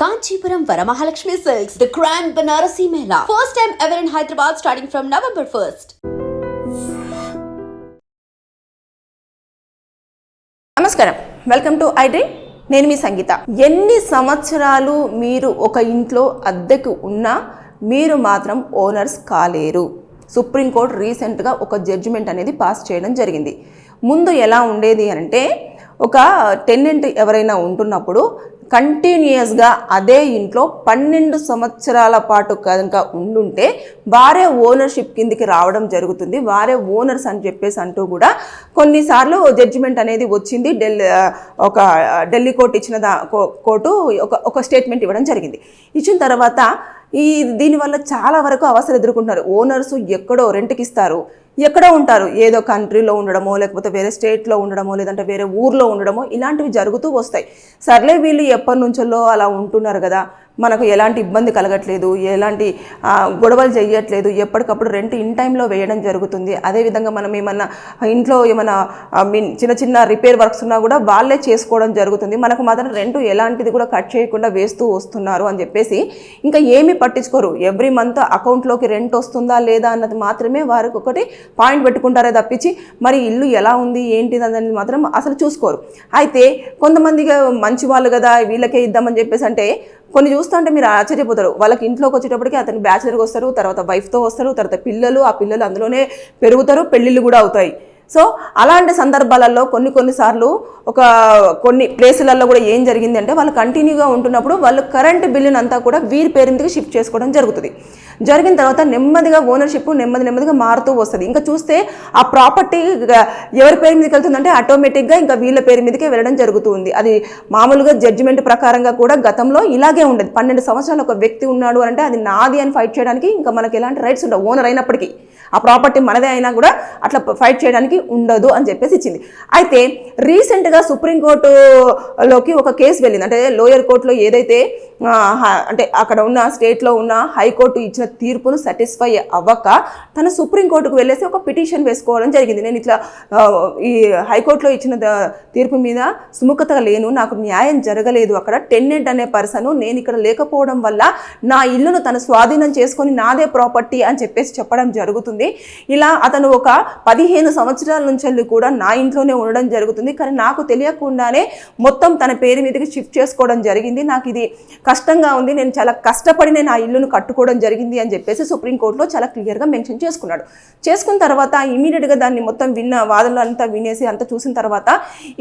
Kanchipuram Varamahalakshmi Silks, the Grand Banarasi Mela. First time ever in Hyderabad starting from November 1st. నమస్కారం, welcome to I dream. నేను మీ సంగీత. ఎన్ని సంవత్సరాలు మీరు ఒక ఇంట్లో అద్దెకు ఉన్నా మీరు మాత్రం ఓనర్స్ కాలేరు. సుప్రీంకోర్టు రీసెంట్గా ఒక జడ్జిమెంట్ అనేది పాస్ చేయడం జరిగింది. ముందు ఎలా ఉండేది అంటే ఒక టెనెంట్ ఎవరైనా ఉంటున్నప్పుడు కంటిన్యూస్గా అదే ఇంట్లో 12 సంవత్సరాల పాటు కనుక ఉండుంటే వారే ఓనర్షిప్ కిందికి రావడం జరుగుతుంది. వారే ఓనర్స్ అని చెప్పేసి అంటూ కూడా కొన్నిసార్లు జడ్జిమెంట్ అనేది వచ్చింది. ఢిల్లీ కోర్టు ఇచ్చిన కోర్టు ఒక స్టేట్మెంట్ ఇవ్వడం జరిగింది. ఇచ్చిన తర్వాత దీనివల్ల చాలా వరకు అవసరం ఎదుర్కొంటున్నారు. ఓనర్స్ ఎక్కడో రెంట్కి ఇస్తారు, ఎక్కడో ఉంటారు, ఏదో కంట్రీలో ఉండడమో లేకపోతే వేరే స్టేట్లో ఉండడమో లేదంటే వేరే ఊర్లో ఉండడమో ఇలాంటివి జరుగుతూ వస్తాయి. సర్లే వీళ్ళు ఎప్పటి నుంచో అలా ఉంటున్నారు కదా, మనకు ఎలాంటి ఇబ్బంది కలగట్లేదు, ఎలాంటి గొడవలు చేయట్లేదు, ఎప్పటికప్పుడు రెంట్ ఇన్ టైంలో వేయడం జరుగుతుంది. అదేవిధంగా మనం ఏమన్నా ఇంట్లో ఏమైనా చిన్న చిన్న రిపేర్ వర్క్స్ ఉన్నా కూడా వాళ్ళే చేసుకోవడం జరుగుతుంది. మనకు మాత్రం రెంట్ ఎలాంటిది కూడా కట్ చేయకుండా వేస్తూ వస్తున్నారు అని చెప్పేసి ఇంకా ఏమీ పట్టించుకోరు. ఎవ్రీ మంత్ అకౌంట్లోకి రెంట్ వస్తుందా లేదా అన్నది మాత్రమే వారికి ఒకటి పాయింట్ పెట్టుకుంటారే తప్పించి మరి ఇల్లు ఎలా ఉంది ఏంటిది అనేది మాత్రం అసలు చూసుకోరు. అయితే కొంతమందిగా మంచి వాళ్ళు కదా వీళ్ళకే ఇద్దామని చెప్పేసి అంటే కొన్ని చూస్తుంటే మీరు ఆశ్చర్యపోతారు. వాళ్ళకి ఇంట్లోకి వచ్చేటప్పటికి అతను బ్యాచిలర్కి వస్తారు, తర్వాత వైఫ్తో వస్తారు, తర్వాత పిల్లలు, ఆ పిల్లలు అందులోనే పెరుగుతారు, పెళ్ళిళ్ళు కూడా అవుతాయి. సో అలాంటి సందర్భాలలో కొన్నిసార్లు కొన్ని ప్లేసులలో కూడా ఏం జరిగింది అంటే వాళ్ళు కంటిన్యూగా ఉంటున్నప్పుడు వాళ్ళు కరెంటు బిల్లుని అంతా కూడా వీరి పేరు మీదకి షిఫ్ట్ చేసుకోవడం జరుగుతుంది. జరిగిన తర్వాత నెమ్మదిగా ఓనర్షిప్ నెమ్మదిగా మారుతూ వస్తుంది. ఇంకా చూస్తే ఆ ప్రాపర్టీ ఎవరి పేరు మీదకి వెళ్తుందంటే ఆటోమేటిక్గా ఇంకా వీళ్ళ పేరు మీదకే వెళ్ళడం జరుగుతుంది. అది మామూలుగా జడ్జిమెంట్ ప్రకారంగా కూడా గతంలో ఇలాగే ఉండేది. 12 సంవత్సరాలు ఒక వ్యక్తి ఉన్నాడు అంటే అది నాది అని ఫైట్ చేయడానికి ఇంకా మనకి ఎలాంటి రైట్స్ ఉండవు. ఓనర్ అయినప్పటికీ ఆ ప్రాపర్టీ మనదే అయినా కూడా అట్లా ఫైట్ చేయడానికి ఉండదు అని చెప్పేసి ఇచ్చింది. అయితే రీసెంట్గా సుప్రీంకోర్టులోకి ఒక కేసు వెళ్ళింది. అంటే లోయర్ కోర్టులో ఏదైతే అంటే అక్కడ ఉన్న స్టేట్లో ఉన్న హైకోర్టు ఇచ్చిన తీర్పును సాటిస్ఫై అవ్వక తను సుప్రీంకోర్టుకు వెళ్ళేసి ఒక పిటిషన్ వేసుకోవడం జరిగింది. నేను ఇట్లా ఈ హైకోర్టులో ఇచ్చిన తీర్పు మీద సుముఖత లేను, నాకు న్యాయం జరగలేదు, అక్కడ టెనెంట్ అనే పర్సన్ నేను ఇక్కడ లేకపోవడం వల్ల నా ఇల్లును తను స్వాధీనం చేసుకొని నాదే ప్రాపర్టీ అని చెప్పేసి చెప్పడం జరుగుతుంది. ఇలా అతను ఒక 15 సంవత్సరాల నుంచి కూడా నా ఇంట్లోనే ఉండడం జరుగుతుంది, కానీ నాకు తెలియకుండానే మొత్తం తన పేరు మీదకి షిఫ్ట్ చేసుకోవడం జరిగింది. నాకు ఇది కష్టంగా ఉంది, నేను చాలా కష్టపడి నేను ఆ ఇల్లును కట్టుకోవడం జరిగింది అని చెప్పేసి సుప్రీంకోర్టులో చాలా క్లియర్గా మెన్షన్ చేసుకున్న తర్వాత ఇమీడియట్గా దాన్ని మొత్తం వాదనలు అంతా వినేసి అంతా చూసిన తర్వాత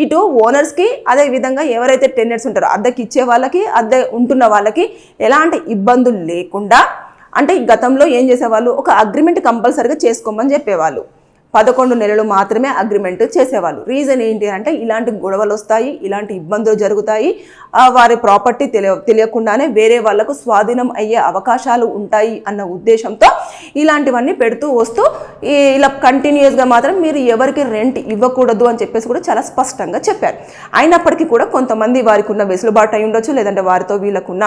ఇటు ఓనర్స్కి అదే విధంగా ఎవరైతే టెనెంట్స్ ఉంటారో అద్దెకి ఇచ్చే వాళ్ళకి అద్దె ఉంటున్న వాళ్ళకి ఎలాంటి ఇబ్బందులు లేకుండా అంటే గతంలో ఏం చేసేవాళ్ళు ఒక అగ్రిమెంట్ కంపల్సరీగా చేసుకోమని చెప్పేవాళ్ళు. 11 నెలలు మాత్రమే అగ్రిమెంట్ చేసేవాళ్ళు. రీజన్ ఏంటి అంటే ఇలాంటి గొడవలు వస్తాయి, ఇలాంటి ఇబ్బందులు జరుగుతాయి, వారి ప్రాపర్టీ తెలియకుండానే వేరే వాళ్లకు స్వాధీనం అయ్యే అవకాశాలు ఉంటాయి అన్న ఉద్దేశంతో ఇలాంటివన్నీ పెడుతూ వస్తూ ఇలా కంటిన్యూస్గా మాత్రం మీరు ఎవరికి రెంట్ ఇవ్వకూడదు అని చెప్పేసి కూడా చాలా స్పష్టంగా చెప్పారు. అయినప్పటికీ కూడా కొంతమంది వారికి ఉన్న వెసులుబాటు అయి ఉండొచ్చు, లేదంటే వారితో వీళ్ళకున్న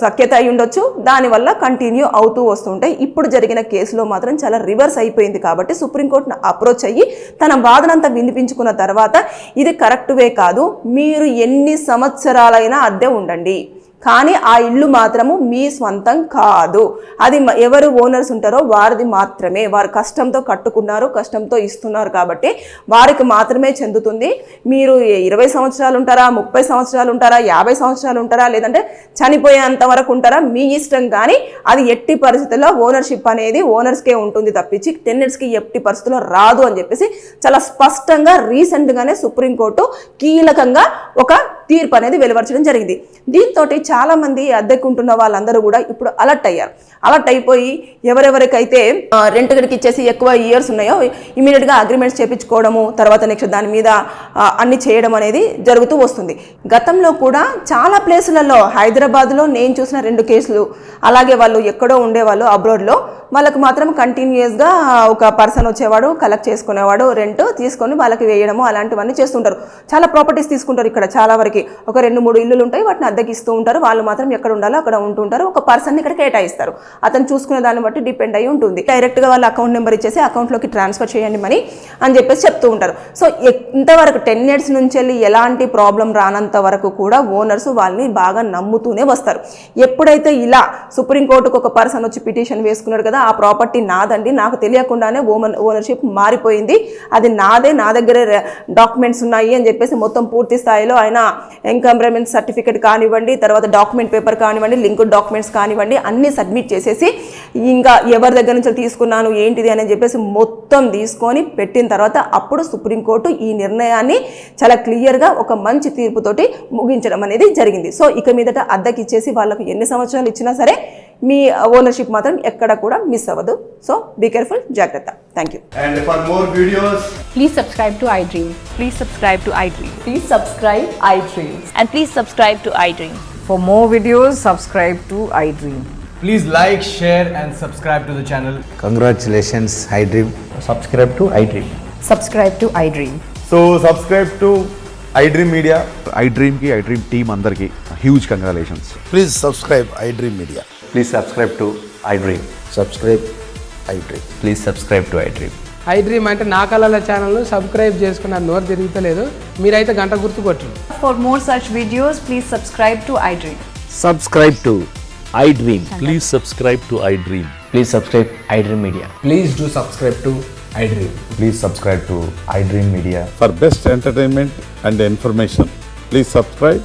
సఖ్యత అయి ఉండొచ్చు, దానివల్ల కంటిన్యూ అవుతూ వస్తుంటాయి. ఇప్పుడు జరిగిన కేసులో మాత్రం చాలా రివర్స్ అయిపోయింది. కాబట్టి సుప్రీంకోర్టును అప్రోచ్ అయ్యి తన వాదనంతా వినిపించుకున్న తర్వాత ఇది కరెక్ట్ వే కాదు, మీరు ఎన్ని సంవత్సరాలైనా అద్దె ఉండండి, కానీ ఆ ఇల్లు మాత్రము మీ స్వంతం కాదు, అది ఎవరు ఓనర్స్ ఉంటారో వారిది మాత్రమే, వారు కష్టంతో కట్టుకున్నారు, కష్టంతో ఇస్తున్నారు కాబట్టి వారికి మాత్రమే చెందుతుంది. మీరు 20 సంవత్సరాలు ఉంటారా, 30 సంవత్సరాలు ఉంటారా, 50 సంవత్సరాలు ఉంటారా, లేదంటే చనిపోయేంత వరకు ఉంటారా, మీ ఇష్టం, కానీ అది ఎట్టి పరిస్థితుల్లో ఓనర్షిప్ అనేది ఓనర్స్కే ఉంటుంది తప్పించి టెనెంట్స్కి ఎట్టి పరిస్థితుల్లో రాదు అని చెప్పేసి చాలా స్పష్టంగా రీసెంట్గానే సుప్రీంకోర్టు కీలకంగా ఒక తీర్పు అనేది వెలువరచడం జరిగింది. దీంతో చాలామంది అద్దెకుంటున్న వాళ్ళందరూ కూడా ఇప్పుడు అలర్ట్ అయ్యారు. అలర్ట్ అయిపోయి ఎవరెవరికైతే రెంట్ గడికి ఇచ్చేసి ఎక్కువ ఇయర్స్ ఉన్నాయో ఇమీడియట్గా అగ్రిమెంట్స్ చేయించుకోవడము, తర్వాత నెక్స్ట్ దాని మీద అన్ని చేయడం అనేది జరుగుతూ వస్తుంది. గతంలో కూడా చాలా ప్లేసులలో హైదరాబాద్లో నేను చూసిన 2 కేసులు, అలాగే వాళ్ళు ఎక్కడో ఉండేవాళ్ళు అబ్రాడ్లో, వాళ్ళకు మాత్రం కంటిన్యూస్గా ఒక పర్సన్ వచ్చేవాడు, కలెక్ట్ చేసుకునేవాడు, రెంట్ తీసుకొని వాళ్ళకి వేయడము అలాంటివన్నీ చేస్తుంటారు. చాలా ప్రాపర్టీస్ తీసుకుంటారు. ఇక్కడ చాలా వరకు ఒక 2-3 ఇల్లులు ఉంటాయి, వాటిని అద్దెకి ఇస్తూ ఉంటారు. వాళ్ళు మాత్రం ఎక్కడ ఉండాలో అక్కడ ఉంటుంటారు. ఒక పర్సన్ ఇక్కడ కేటాయిస్తారు, అతను చూసుకునే దాన్ని బట్టి డిపెండ్ అయి ఉంటుంది. డైరెక్ట్గా వాళ్ళ అకౌంట్ నెంబర్ ఇచ్చేసి అకౌంట్లోకి ట్రాన్స్ఫర్ చేయండి మనీ అని చెప్పేసి చెప్తూ ఉంటారు. సో ఇంతవరకు 10 years నుంచి వెళ్ళి ఎలాంటి ప్రాబ్లం రానంత వరకు కూడా ఓనర్స్ వాళ్ళని బాగా నమ్ముతూనే వస్తారు. ఎప్పుడైతే ఇలా సుప్రీంకోర్టుకు ఒక పర్సన్ వచ్చి పిటిషన్ వేసుకున్నాడు కదా, ఆ ప్రాపర్టీ నాదండి, నాకు తెలియకుండానే ఓనర్షిప్ మారిపోయింది, అది నాదే, నా దగ్గర డాక్యుమెంట్స్ ఉన్నాయి అని చెప్పేసి మొత్తం పూర్తి స్థాయిలో ఆయన ఎన్కంబర్మెంట్ సర్టిఫికేట్ కానివ్వండి, తర్వాత డాక్యుమెంట్ పేపర్ కానివ్వండి, లింక్డ్ డాక్యుమెంట్స్ కానివ్వండి అన్నీ సబ్మిట్ చేసేసి ఇంకా ఎవరి దగ్గర నుంచి తీసుకున్నాను ఏంటిది అని చెప్పేసి మొత్తం తీసుకొని పెట్టిన తర్వాత అప్పుడు సుప్రీంకోర్టు ఈ నిర్ణయాన్ని చాలా క్లియర్గా ఒక మంచి తీర్పుతోటి ముగించడం అనేది జరిగింది. సో ఇక మీదట అద్దెకి ఇచ్చేసి వాళ్ళకు ఎన్ని సంవత్సరాలు ఇచ్చినా సరే మీ ఓనర్షిప్ మాత్రం ఎక్కడ కూడా మిస్ అవ్వదు. సో బీ కేర్ఫుల్, జాగ్రత్త. Thank you. And for more videos, Please subscribe to iDream. Please subscribe to iDream. Please subscribe iDream. And please subscribe to iDream. For more videos, subscribe to iDream. please like, share and subscribe to the channel. Congratulations, iDream. subscribe to iDream. Subscribe to iDream. So subscribe to iDream Media. iDream की iDream team अंदर की huge congratulations. Please subscribe iDream Media. Please subscribe to iDream. Subscribe iDream. Please subscribe to iDream. iDream అంటే నా కళల ఛానల్ను subscribe చేసుకున్న నోరు తిరుగుతలేదు, మీరైతే గంట గుర్తు కొట్టండి. For more such videos, please subscribe to iDream. Subscribe to iDream. Please subscribe to iDream. Please subscribe iDream Media. Please do subscribe to iDream. Please subscribe to iDream Media. For best entertainment and information, please subscribe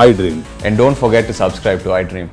iDream. And don't forget to subscribe to iDream.